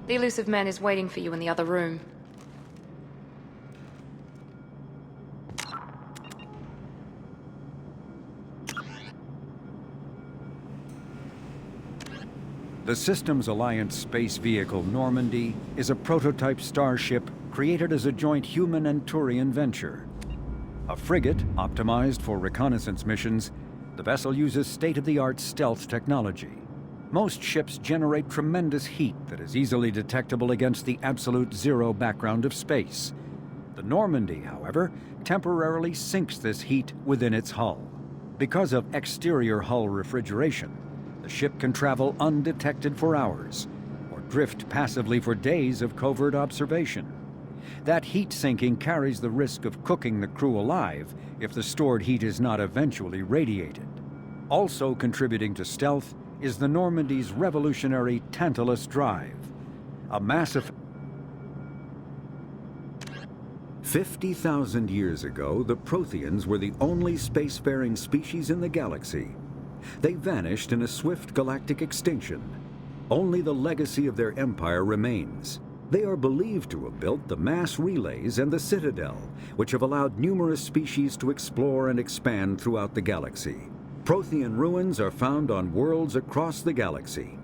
The elusive man is waiting for you in the other room. The Systems Alliance space vehicle Normandy is a prototype starship created as a joint human and Turian venture. A frigate optimized for reconnaissance missions, the vessel uses state-of-the-art stealth technology. Most ships generate tremendous heat that is easily detectable against the absolute zero background of space. The Normandy, however, temporarily sinks this heat within its hull. Because of exterior hull refrigeration, the ship can travel undetected for hours, or drift passively for days of covert observation. That heat sinking carries the risk of cooking the crew alive if the stored heat is not eventually radiated. Also contributing to stealth is the Normandy's revolutionary Tantalus drive, a massive... 50,000 years ago, the Protheans were the only spacefaring species in the galaxy. They vanished in a swift galactic extinction. Only the legacy of their empire remains. They are believed to have built the mass relays and the Citadel, which have allowed numerous species to explore and expand throughout the galaxy. Prothean ruins are found on worlds across the galaxy.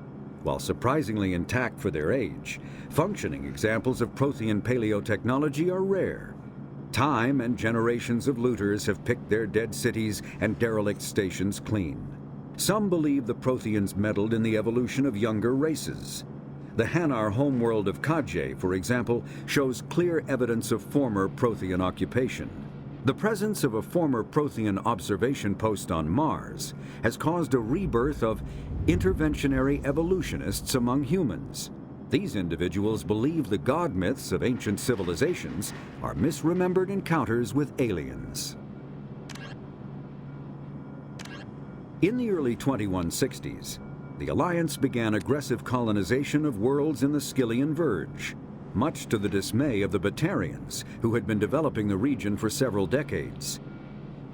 While surprisingly intact for their age, functioning examples of Prothean paleotechnology are rare. Time and generations of looters have picked their dead cities and derelict stations clean. Some believe the Protheans meddled in the evolution of younger races. The Hanar homeworld of Kadje, for example, shows clear evidence of former Prothean occupation. The presence of a former Prothean observation post on Mars has caused a rebirth of interventionary evolutionists among humans. These individuals believe the god myths of ancient civilizations are misremembered encounters with aliens. In the early 2160s, the Alliance began aggressive colonization of worlds in the Skyllian Verge, much to the dismay of the Batarians, who had been developing the region for several decades.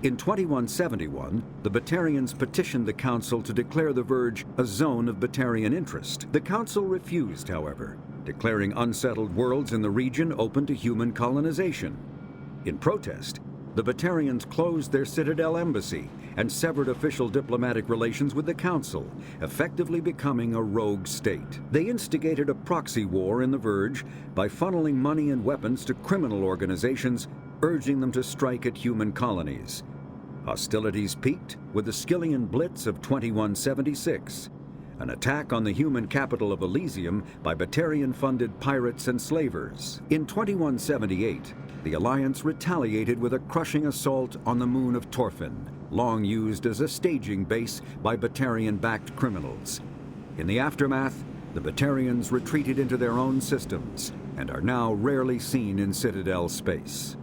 In 2171, the Batarians petitioned the Council to declare the Verge a zone of Batarian interest. The Council refused, however, declaring unsettled worlds in the region open to human colonization. In protest, the Batarians closed their Citadel embassy and severed official diplomatic relations with the Council, effectively becoming a rogue state. They instigated a proxy war in the Verge by funneling money and weapons to criminal organizations, urging them to strike at human colonies. Hostilities peaked with the Skyllian Blitz of 2176, an attack on the human capital of Elysium by Batarian-funded pirates and slavers. In 2178, the Alliance retaliated with a crushing assault on the moon of Torfin, long used as a staging base by Batarian-backed criminals. In the aftermath, the Batarians retreated into their own systems and are now rarely seen in Citadel space.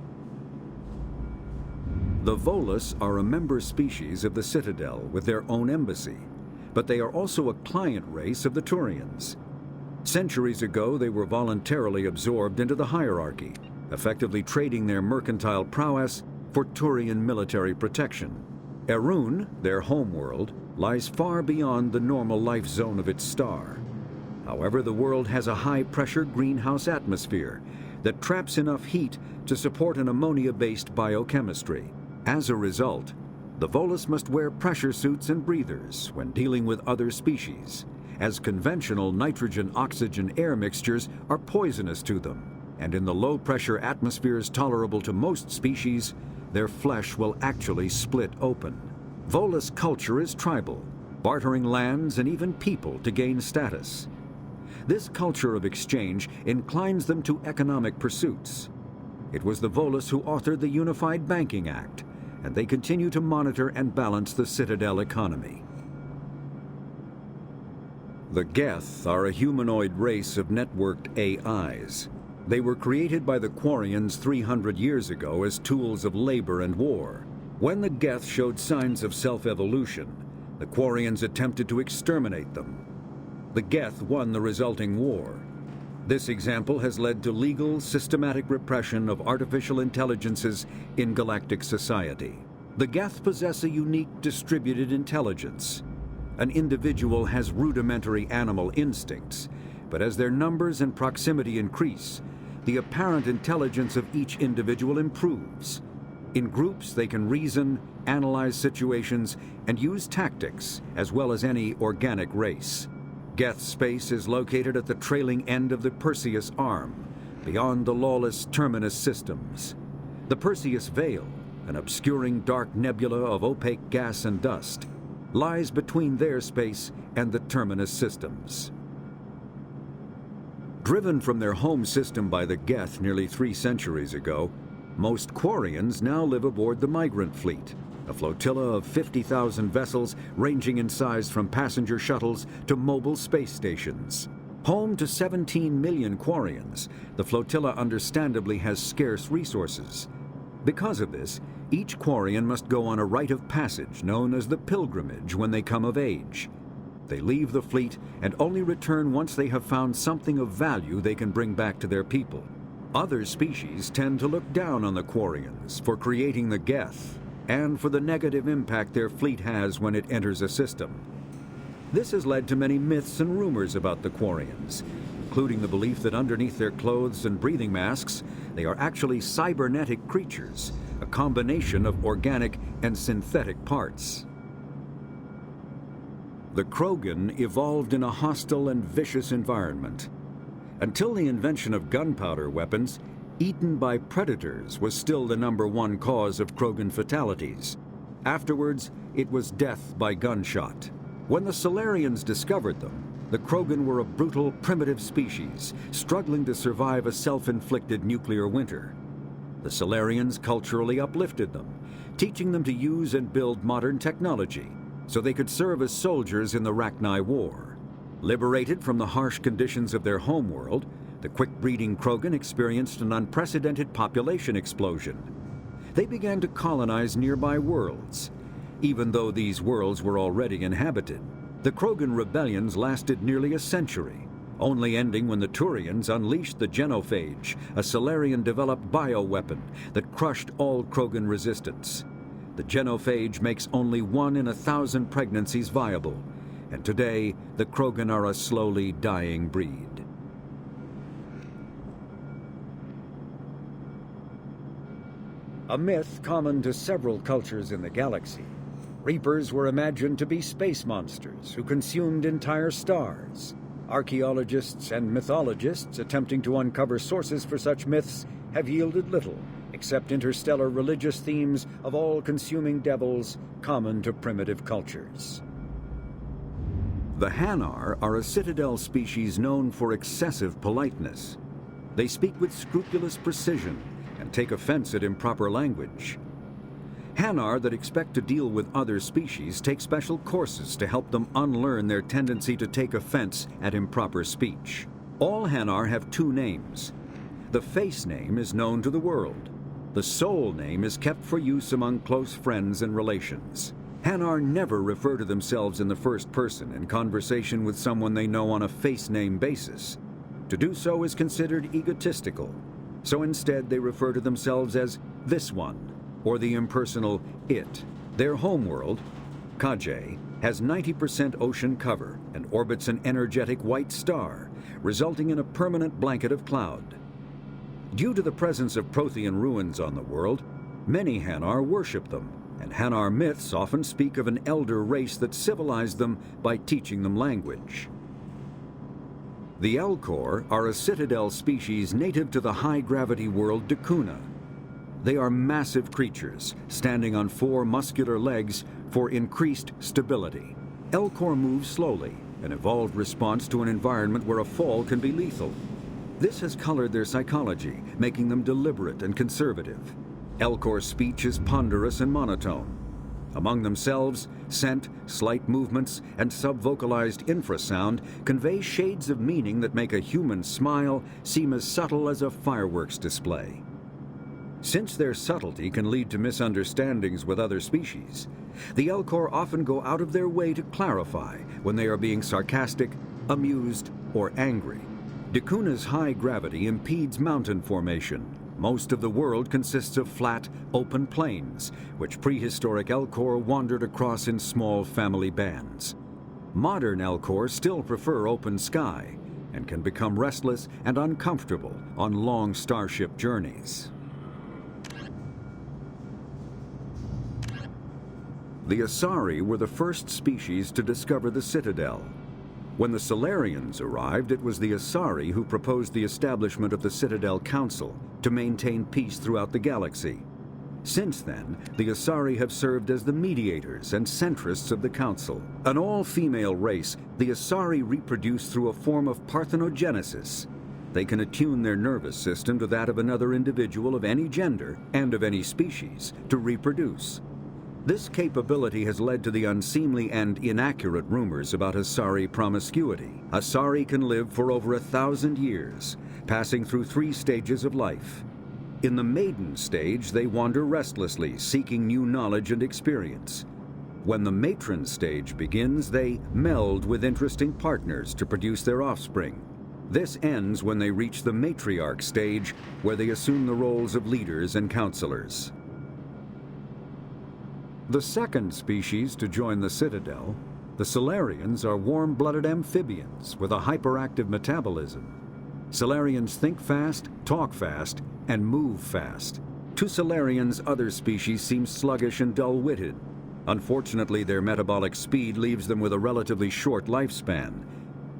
The Volus are a member species of the Citadel with their own embassy, but they are also a client race of the Turians. Centuries ago, they were voluntarily absorbed into the hierarchy, effectively trading their mercantile prowess for Turian military protection. Erun, their homeworld, lies far beyond the normal life zone of its star. However, the world has a high-pressure greenhouse atmosphere that traps enough heat to support an ammonia-based biochemistry. As a result, the Volus must wear pressure suits and breathers when dealing with other species, as conventional nitrogen-oxygen-air mixtures are poisonous to them, and in the low-pressure atmospheres tolerable to most species, their flesh will actually split open. Volus culture is tribal, bartering lands and even people to gain status. This culture of exchange inclines them to economic pursuits. It was the Volus who authored the Unified Banking Act, and they continue to monitor and balance the Citadel economy. The Geth are a humanoid race of networked AIs. They were created by the Quarians 300 years ago as tools of labor and war. When the Geth showed signs of self-evolution, the Quarians attempted to exterminate them. The Geth won the resulting war. This example has led to legal, systematic repression of artificial intelligences in galactic society. The Geth possess a unique distributed intelligence. An individual has rudimentary animal instincts, but as their numbers and proximity increase, the apparent intelligence of each individual improves. In groups, they can reason, analyze situations, and use tactics, as well as any organic race. Geth space is located at the trailing end of the Perseus arm, beyond the lawless Terminus systems. The Perseus Veil, an obscuring dark nebula of opaque gas and dust, lies between their space and the Terminus systems. Driven from their home system by the Geth nearly 3 centuries ago, most Quarians now live aboard the Migrant Fleet, a flotilla of 50,000 vessels ranging in size from passenger shuttles to mobile space stations. Home to 17 million Quarians, the flotilla understandably has scarce resources. Because of this, each Quarian must go on a rite of passage known as the pilgrimage when they come of age. They leave the fleet and only return once they have found something of value they can bring back to their people. Other species tend to look down on the Quarians for creating the Geth and for the negative impact their fleet has when it enters a system. This has led to many myths and rumors about the Quarians, including the belief that underneath their clothes and breathing masks, they are actually cybernetic creatures, a combination of organic and synthetic parts. The Krogan evolved in a hostile and vicious environment. Until the invention of gunpowder weapons, eaten by predators was still the #1 cause of Krogan fatalities. Afterwards, it was death by gunshot. When the Solarians discovered them, the Krogan were a brutal, primitive species, struggling to survive a self-inflicted nuclear winter. The Solarians culturally uplifted them, teaching them to use and build modern technology, so they could serve as soldiers in the Rachni War. Liberated from the harsh conditions of their homeworld, the quick-breeding Krogan experienced an unprecedented population explosion. They began to colonize nearby worlds. Even though these worlds were already inhabited, the Krogan rebellions lasted nearly a century, only ending when the Turians unleashed the Genophage, a Solarian-developed bioweapon that crushed all Krogan resistance. The Genophage makes only 1 in 1,000 pregnancies viable, and today the Krogan are a slowly dying breed. A myth common to several cultures in the galaxy. Reapers were imagined to be space monsters who consumed entire stars. Archaeologists and mythologists attempting to uncover sources for such myths have yielded little, except interstellar religious themes of all-consuming devils common to primitive cultures. The Hanar are a citadel species known for excessive politeness. They speak with scrupulous precision and take offense at improper language. Hanar that expect to deal with other species take special courses to help them unlearn their tendency to take offense at improper speech. All Hanar have 2 names. The face name is known to the world. The soul name is kept for use among close friends and relations. Hanar never refer to themselves in the first person in conversation with someone they know on a face name basis. To do so is considered egotistical, so instead they refer to themselves as this one, or the impersonal it. Their homeworld, Kajay, has 90% ocean cover and orbits an energetic white star, resulting in a permanent blanket of cloud. Due to the presence of Prothean ruins on the world, many Hanar worship them, and Hanar myths often speak of an elder race that civilized them by teaching them language. The Elcor are a citadel species native to the high-gravity world Dakuna. They are massive creatures, standing on 4 muscular legs for increased stability. Elcor move slowly, an evolved response to an environment where a fall can be lethal. This has colored their psychology, making them deliberate and conservative. Elcor's speech is ponderous and monotone. Among themselves, scent, slight movements, and sub-vocalized infrasound convey shades of meaning that make a human smile seem as subtle as a fireworks display. Since their subtlety can lead to misunderstandings with other species, the Elcor often go out of their way to clarify when they are being sarcastic, amused, or angry. Dakuna's high gravity impedes mountain formation. Most of the world consists of flat, open plains, which prehistoric Elcor wandered across in small family bands. Modern Elcor still prefer open sky, and can become restless and uncomfortable on long starship journeys. The Asari were the first species to discover the Citadel. When the Solarians arrived, it was the Asari who proposed the establishment of the Citadel Council to maintain peace throughout the galaxy. Since then, the Asari have served as the mediators and centrists of the Council. An all-female race, the Asari reproduce through a form of parthenogenesis. They can attune their nervous system to that of another individual of any gender and of any species to reproduce. This capability has led to the unseemly and inaccurate rumors about Asari promiscuity. Asari can live for over 1,000 years, passing through 3 stages of life. In the maiden stage, they wander restlessly, seeking new knowledge and experience. When the matron stage begins, they meld with interesting partners to produce their offspring. This ends when they reach the matriarch stage, where they assume the roles of leaders and counselors. The second species to join the Citadel, the Solarians, are warm-blooded amphibians with a hyperactive metabolism. Solarians think fast, talk fast, and move fast. To Solarians, other species seem sluggish and dull-witted. Unfortunately, their metabolic speed leaves them with a relatively short lifespan.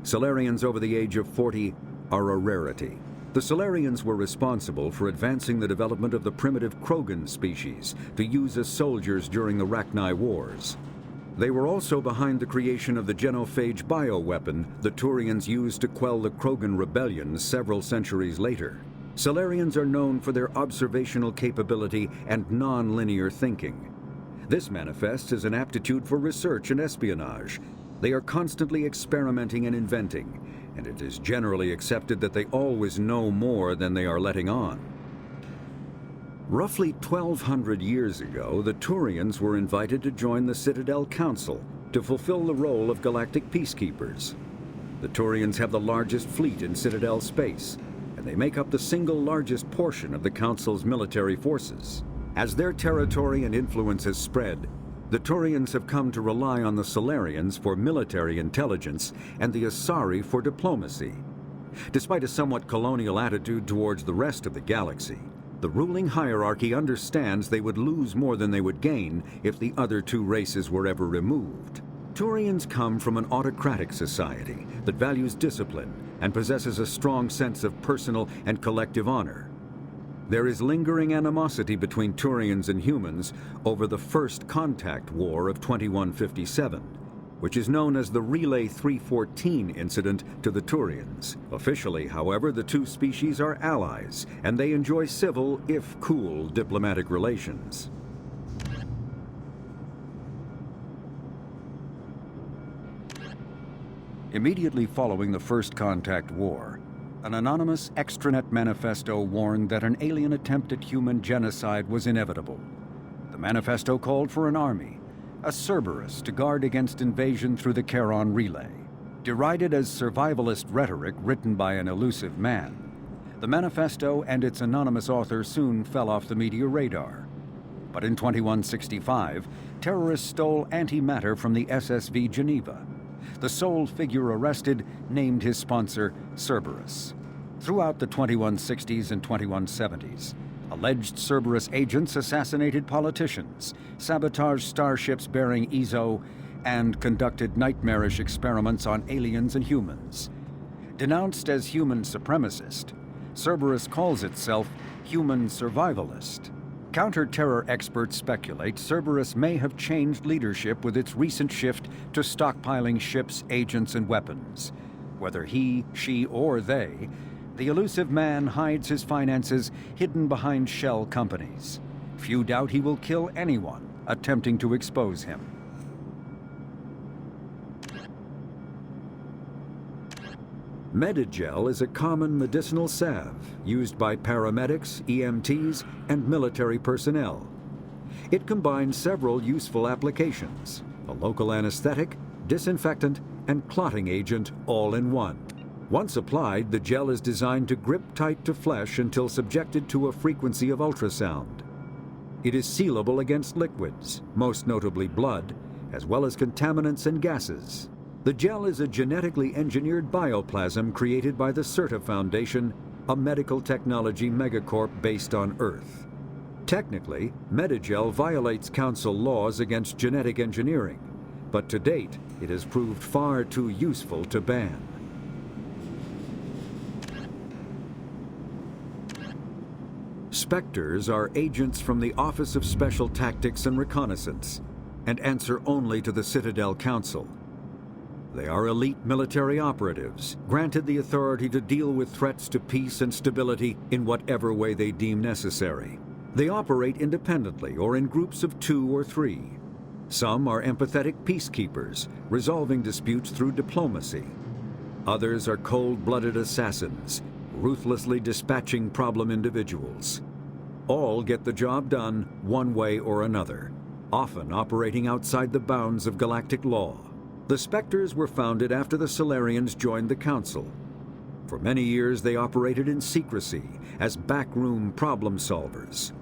Solarians over the age of 40 are a rarity. The Solarians were responsible for advancing the development of the primitive Krogan species to use as soldiers during the Rachni Wars. They were also behind the creation of the genophage bioweapon the Turians used to quell the Krogan rebellion several centuries later. Solarians are known for their observational capability and non-linear thinking. This manifests as an aptitude for research and espionage. They are constantly experimenting and inventing, and it is generally accepted that they always know more than they are letting on. Roughly 1,200 years ago, the Turians were invited to join the Citadel Council to fulfill the role of galactic peacekeepers. The Turians have the largest fleet in Citadel space, and they make up the single largest portion of the Council's military forces. As their territory and influence has spread, the Turians have come to rely on the Solarians for military intelligence and the Asari for diplomacy. Despite a somewhat colonial attitude towards the rest of the galaxy, the ruling hierarchy understands they would lose more than they would gain if the other 2 races were ever removed. Turians come from an autocratic society that values discipline and possesses a strong sense of personal and collective honor. There is lingering animosity between Turians and humans over the First Contact War of 2157, which is known as the Relay 314 incident to the Turians. Officially, however, the 2 species are allies, and they enjoy civil, if cool, diplomatic relations. Immediately following the First Contact War, an anonymous extranet manifesto warned that an alien attempt at human genocide was inevitable. The manifesto called for an army, a Cerberus, to guard against invasion through the Charon Relay. Derided as survivalist rhetoric written by an elusive man, the manifesto and its anonymous author soon fell off the media radar. But in 2165, terrorists stole antimatter from the SSV Geneva. The sole figure arrested named his sponsor Cerberus. Throughout the 2160s and 2170s, alleged Cerberus agents assassinated politicians, sabotaged starships bearing Ezo, and conducted nightmarish experiments on aliens and humans. Denounced as human supremacist, Cerberus calls itself human survivalist. Counter-terror experts speculate Cerberus may have changed leadership with its recent shift to stockpiling ships, agents, and weapons. Whether he, she, or they, the elusive man hides his finances hidden behind shell companies. Few doubt he will kill anyone attempting to expose him. Medigel is a common medicinal salve used by paramedics, EMTs, and military personnel. It combines several useful applications: a local anesthetic, disinfectant, and clotting agent all in one. Once applied, the gel is designed to grip tight to flesh until subjected to a frequency of ultrasound. It is sealable against liquids, most notably blood, as well as contaminants and gases. The gel is a genetically engineered bioplasm created by the CERTA Foundation, a medical technology megacorp based on Earth. Technically, Medigel violates council laws against genetic engineering, but to date, it has proved far too useful to ban. Spectres are agents from the Office of Special Tactics and Reconnaissance, and answer only to the Citadel Council. They are elite military operatives, granted the authority to deal with threats to peace and stability in whatever way they deem necessary. They operate independently or in groups of 2 or 3. Some are empathetic peacekeepers, resolving disputes through diplomacy. Others are cold-blooded assassins, ruthlessly dispatching problem individuals. All get the job done one way or another, often operating outside the bounds of galactic law. The Spectres were founded after the Solarians joined the Council. For many years they operated in secrecy as backroom problem solvers.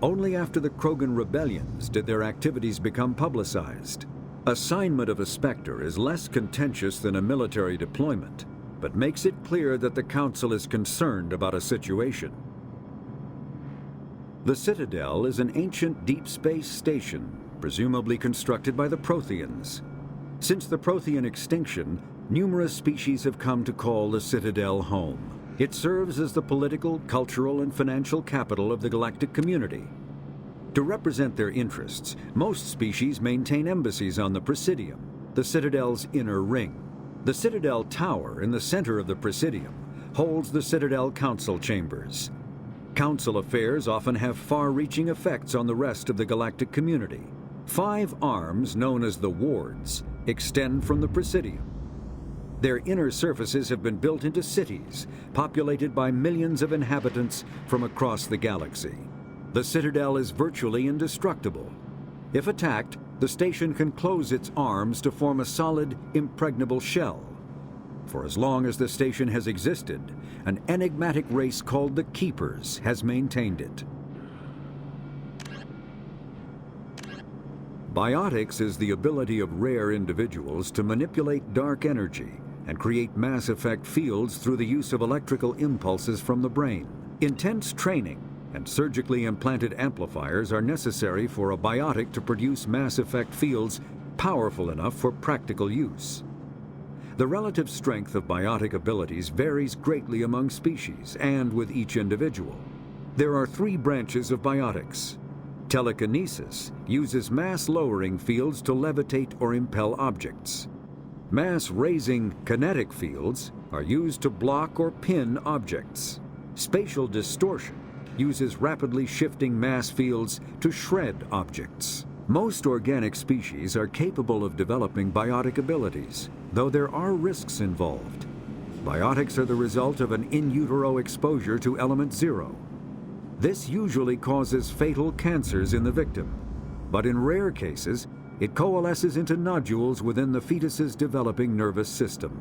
Only after the Krogan rebellions did their activities become publicized. Assignment of a Spectre is less contentious than a military deployment, but makes it clear that the Council is concerned about a situation. The Citadel is an ancient deep space station, presumably constructed by the Protheans. Since the Prothean extinction, numerous species have come to call the Citadel home. It serves as the political, cultural, and financial capital of the galactic community. To represent their interests, most species maintain embassies on the Presidium, the Citadel's inner ring. The Citadel Tower in the center of the Presidium holds the Citadel Council chambers. Council affairs often have far-reaching effects on the rest of the galactic community. 5 arms, known as the wards, extend from the Presidium. Their inner surfaces have been built into cities, populated by millions of inhabitants from across the galaxy. The Citadel is virtually indestructible. If attacked, the station can close its arms to form a solid, impregnable shell. For as long as the station has existed, an enigmatic race called the Keepers has maintained it. Biotics is the ability of rare individuals to manipulate dark energy and create mass effect fields through the use of electrical impulses from the brain. Intense training and surgically implanted amplifiers are necessary for a biotic to produce mass effect fields powerful enough for practical use. The relative strength of biotic abilities varies greatly among species and with each individual. There are 3 branches of biotics. Telekinesis uses mass-lowering fields to levitate or impel objects. Mass-raising kinetic fields are used to block or pin objects. Spatial distortion uses rapidly shifting mass fields to shred objects. Most organic species are capable of developing biotic abilities, though there are risks involved. Biotics are the result of an in utero exposure to element 0. This usually causes fatal cancers in the victim, but in rare cases, it coalesces into nodules within the fetus's developing nervous system.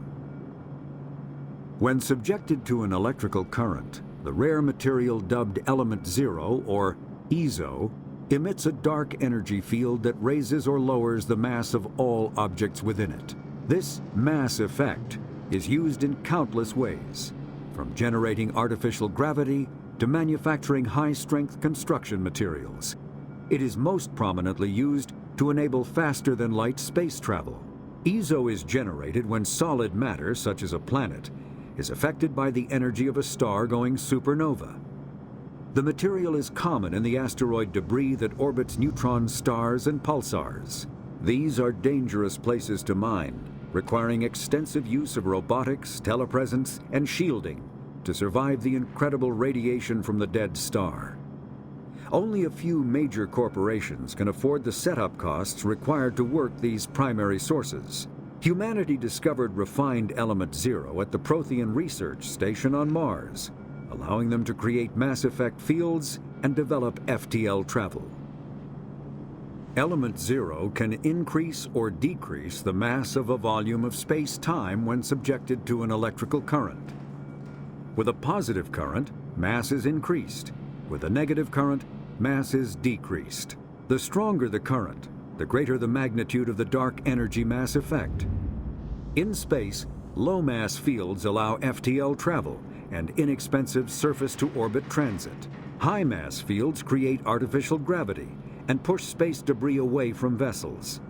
When subjected to an electrical current, the rare material dubbed element 0, or EZO, emits a dark energy field that raises or lowers the mass of all objects within it. This mass effect is used in countless ways, from generating artificial gravity to manufacturing high-strength construction materials. It is most prominently used to enable faster-than-light space travel. EZO is generated when solid matter, such as a planet, is affected by the energy of a star going supernova. The material is common in the asteroid debris that orbits neutron stars and pulsars. These are dangerous places to mine, requiring extensive use of robotics, telepresence, and shielding to survive the incredible radiation from the dead star. Only a few major corporations can afford the setup costs required to work these primary sources. Humanity discovered refined element 0 at the Prothean Research Station on Mars, allowing them to create mass effect fields and develop FTL travel. Element 0 can increase or decrease the mass of a volume of space-time when subjected to an electrical current. With a positive current, mass is increased. With a negative current, mass is decreased. The stronger the current, the greater the magnitude of the dark energy mass effect. In space, low-mass fields allow FTL travel and inexpensive surface-to-orbit transit. High-mass fields create artificial gravity and push space debris away from vessels.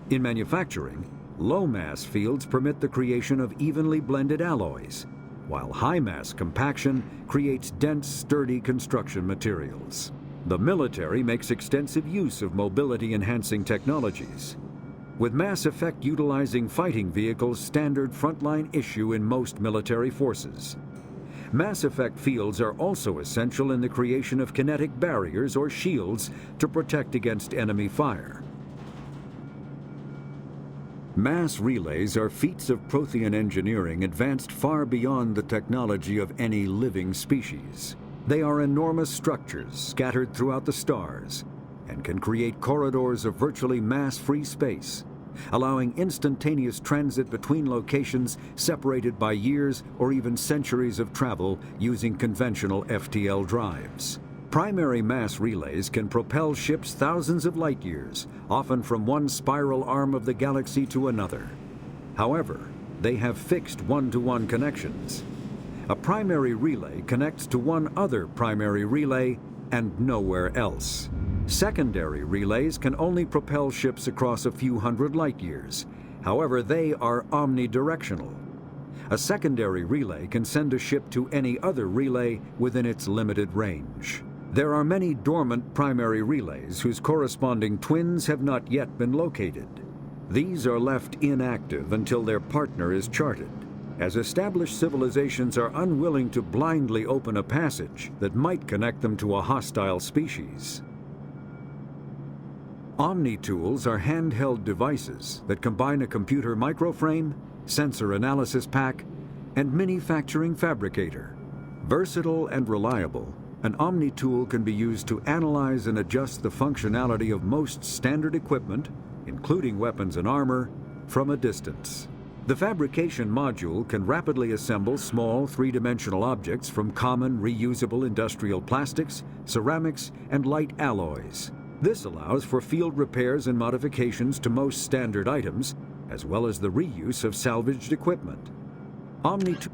In manufacturing, low-mass fields permit the creation of evenly blended alloys, while high-mass compaction creates dense, sturdy construction materials. The military makes extensive use of mobility-enhancing technologies, with Mass Effect utilizing fighting vehicles standard frontline issue in most military forces. Mass Effect fields are also essential in the creation of kinetic barriers or shields to protect against enemy fire. Mass relays are feats of Prothean engineering advanced far beyond the technology of any living species. They are enormous structures scattered throughout the stars and can create corridors of virtually mass-free space, allowing instantaneous transit between locations separated by years or even centuries of travel using conventional FTL drives. Primary mass relays can propel ships thousands of light years, often from one spiral arm of the galaxy to another. However, they have fixed one-to-one connections. A primary relay connects to one other primary relay and nowhere else. Secondary relays can only propel ships across a few hundred light years. However, they are omnidirectional. A secondary relay can send a ship to any other relay within its limited range. There are many dormant primary relays whose corresponding twins have not yet been located. These are left inactive until their partner is charted, as established civilizations are unwilling to blindly open a passage that might connect them to a hostile species. Omni-tools are handheld devices that combine a computer microframe, sensor analysis pack, and manufacturing fabricator. Versatile and reliable, an Omni-tool can be used to analyze and adjust the functionality of most standard equipment, including weapons and armor, from a distance. The fabrication module can rapidly assemble small three-dimensional objects from common reusable industrial plastics, ceramics, and light alloys. This allows for field repairs and modifications to most standard items, as well as the reuse of salvaged equipment. Omni-tool